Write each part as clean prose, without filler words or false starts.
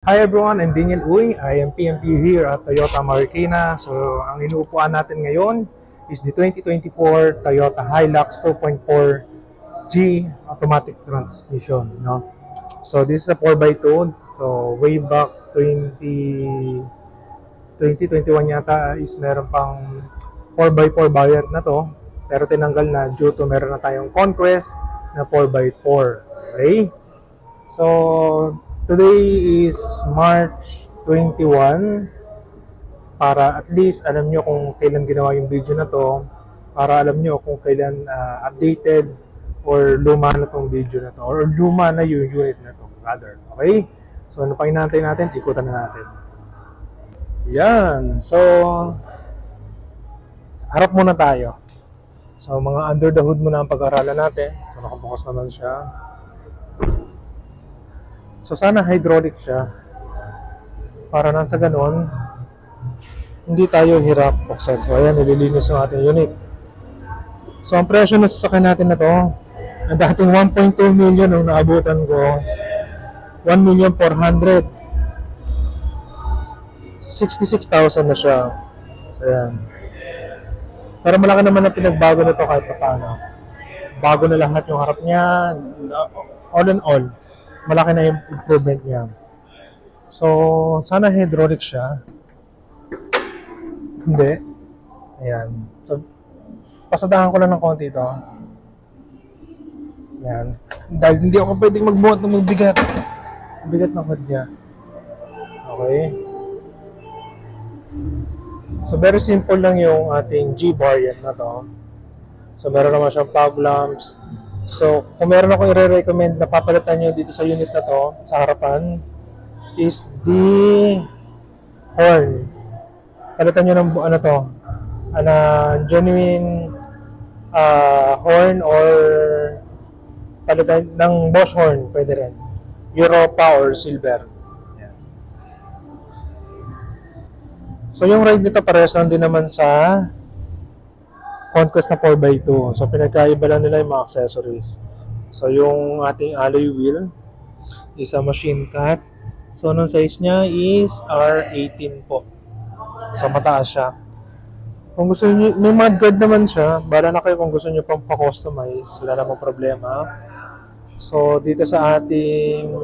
Hi everyone, I'm Daniel Uy. I am PMP here at Toyota Marikina. So, ang inuupuan natin ngayon is the 2024 Toyota Hilux 2.4G automatic transmission. No? So, this is a 4x2. So, way back 2021 yata is meron pang 4x4 variant na to. Pero tinanggal na due to meron na tayong Conquest na 4x4. Okay? So, today is March 21 para at least alam nyo kung kailan ginawa yung video na to, para alam nyo kung kailan updated or luma na tong video na to or luma na yung unit na to rather. Okay? So, ano pa hinahantay natin? Ikutan na natin. Yan. So, harap muna tayo. So, mga under the hood muna ang pag-aralan natin. So, nakabukas naman siya. So, sana hydraulic siya para nang sa ganon hindi tayo hirap buksan. So, ayan, nililinis yung ating unit. So, ang presyo na sasakyan natin na to, na dating 1.2 million nung naabutan ko, 1,466,000 na siya. So, ayan. Pero malaki naman ang pinagbago na to kahit pa paano. Bago na lahat yung harap niya, all in all, malaki na yung improvement niya. So, sana hydraulic siya. Hindi. Ayan. So, pasadahan ko lang ng konti ito. Ayan. Dahil hindi ako pwedeng magbuhat ng magbigat. Bigat ng hood niya. Okay. So, very simple lang yung ating G variant na to. So, meron naman siyang fog lamps. So, kung meron ako i-recommend na papalitan nyo dito sa unit na to, sa harapan, is the horn. Palitan nyo ng ano to, genuine horn or palitan ng Bosch horn, pwede rin. Europa or silver. Yan. So, yung ride nito parehas lang din naman sa Conquest na 4x2. So, pinagkaiba lang nila yung mga accessories. So, yung ating alloy wheel is a machine cut. So, nung size niya is R18 po. So, mataas siya. Kung gusto niyo, may mudguard naman siya. Bala na kayo kung gusto niyo pang pa-customize. Wala namang problema. So, dito sa ating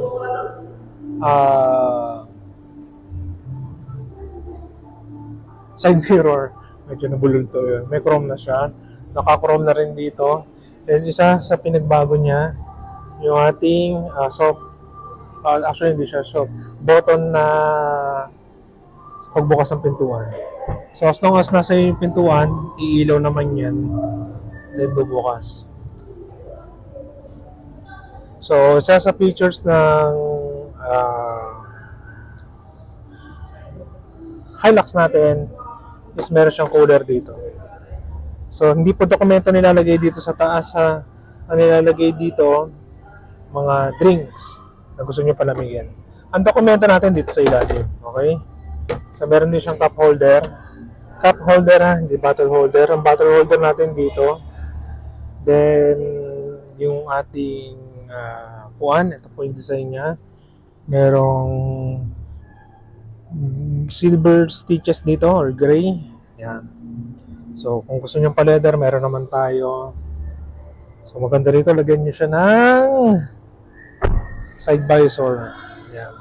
side mirror, medyo nabulol to yun. May chrome na siya. Naka-chrome na rin dito. And isa sa pinagbago niya, yung ating actually hindi siya soft, button na pagbukas ng pintuan. So, as long as nasa yung pintuan, iilaw naman yan. Then, bubukas. So, isa sa features ng Hilux natin is meron siyang cooler dito. So, hindi po dokumento nilalagay dito sa taas. Ang nilalagay dito, mga drinks na gusto nyo palamigin. Ang dokumento natin dito sa ilalim. Okay? So, meron din siyang cup holder. Cup holder hindi bottle holder. Ang bottle holder natin dito. Then, yung ating puan. Ito po yung design niya. Merong silver stitches dito or gray. Yan. So, kung gusto nyo pa leather, meron naman tayo. So, maganda rito. Lagyan nyo siya ng side visor. Yan.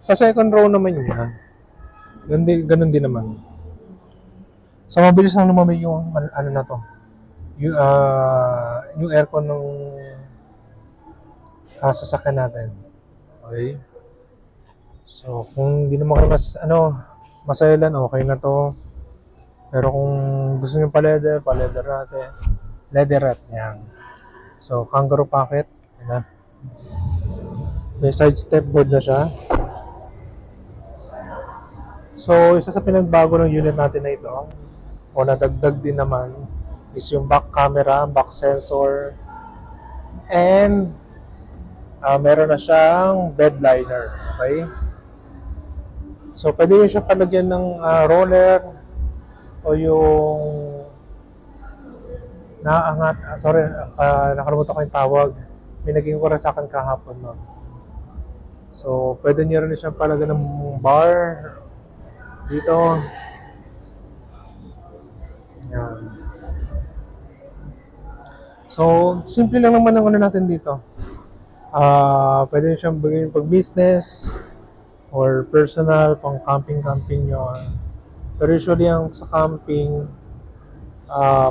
Sa second row naman niya, ganun din naman. So, mabilis lang lumamig yung ano na to. Yung aircon ng sasakyan natin. Okay? So, kung hindi naman kayo masayalan, okay na to. Pero kung gusto nyo pa leather natin. Leatherette, yan. So, kangaroo pocket. Yan na. May side step board na siya. So, isa sa pinagbago ng unit natin na ito, o nadagdag din naman, is yung back camera, back sensor, and meron na siyang bed liner. Okay? So, pwede nyo siya palagyan ng roller o yung naaangat. Sorry, nakalimutan ko yung tawag. May naging ko rin sa akin kahapon. No? So, pwede nyo rin siyang palagyan ng bar dito. Yan. So, simple lang naman ang ano natin dito. Pwede nyo siyang bagay pag business or personal, pang camping-camping nyo. Pero usually ang sa camping,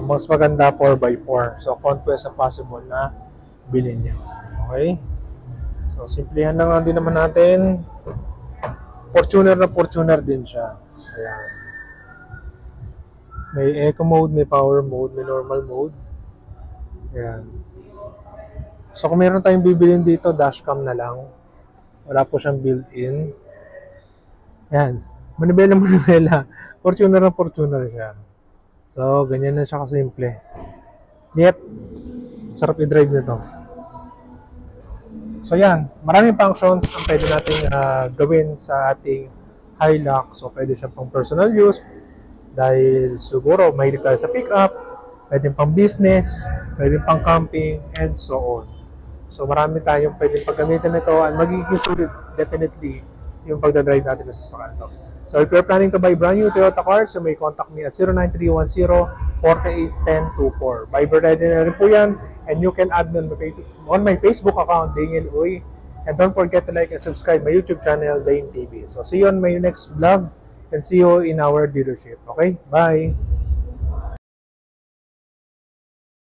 mas maganda 4x4. So, conquest ang possible na bilhin nyo. Okay? So, simplihan lang din naman natin. Fortuner na Fortuner din siya. Ayan. May eco mode, may power mode, may normal mode. Ayan. So, kung meron tayong bibilin dito, dashcam na lang. Wala po siyang built-in. Ayan. Manibela. Fortuner na Fortuner siya. So, ganyan na siya kasimple. Yet, sarap i-drive nito. So, yan. Maraming functions ang pwede natin gawin sa ating Hilux. So, pwede siya pang personal use. Dahil siguro, mahilig tayo sa pick-up. Pwede pang business. Pwede pang camping. And so on. So, marami tayong pwede paggamitin nito. And magiging sulit, definitely, yung pagdadrive natin sa sasakyan to. So, if you're planning to buy brand new Toyota cars, you may contact me at 09310-481024. Viber ready na rin po yan. And you can add me on my Facebook account, Daniel Uy. And don't forget to like and subscribe my YouTube channel, Dane TV. So, see you on my next vlog and see you in our dealership. Okay? Bye!